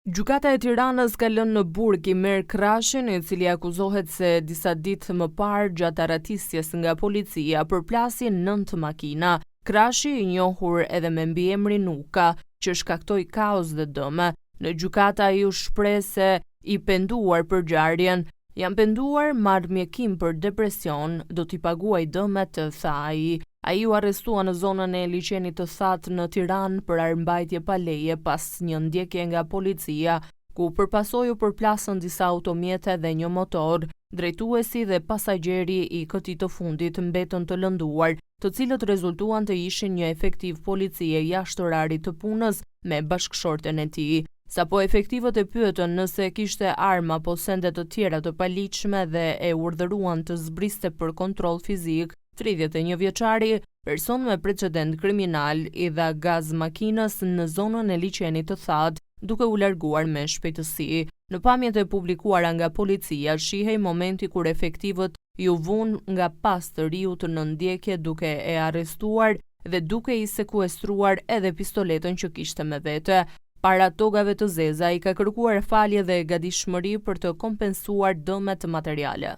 Gjykata e Tiranës ka lënë në burg Imer Krashin, i cili akuzohet se disa ditë më parë gjatë arratistjes nga policia përplasi 9 makina. Krashi, i njohur edhe me mbiemrin Nuka, që shkaktoi kaos dhe dëm. Në gjykata ai u shpreh se i penduar për ngjarjen. Jam penduar, marr mjekim për depresion, do t'i paguaj dëmet, tha ai. Ai u arrestua në zonën e liçenit të thatë në Tiranë për armbajtje pa leje pas një ndjekje nga policia, ku përpasoi u përplasën disa automjete dhe një motor. Drejtuesi dhe pasagjeri i këtij të fundit mbetën të lënduar, të cilët rezultuan të ishin një efektiv policie jashtë orarit të punës me bashkëshorten e tij. Sapo efektivët e pyetën nëse kishte armë apo sende të tjera të paligjshme dhe e urdhëruan të zbriste për kontroll fizik, 31 vjeçari, person me precedent kriminal, i dha gaz makinës në zonën e liçenit të thatë, duke u larguar me shpejtësi. Në pamjet e publikuara nga policia, shihej momenti kur efektivët ju vun nga pas të riut në ndjekje duke e arrestuar dhe duke i sekuestruar edhe pistoletën që kishte me vete. Para togave të zeza, i ka kërkuar falje dhe gatishmëri për të kompensuar dëmet materiale.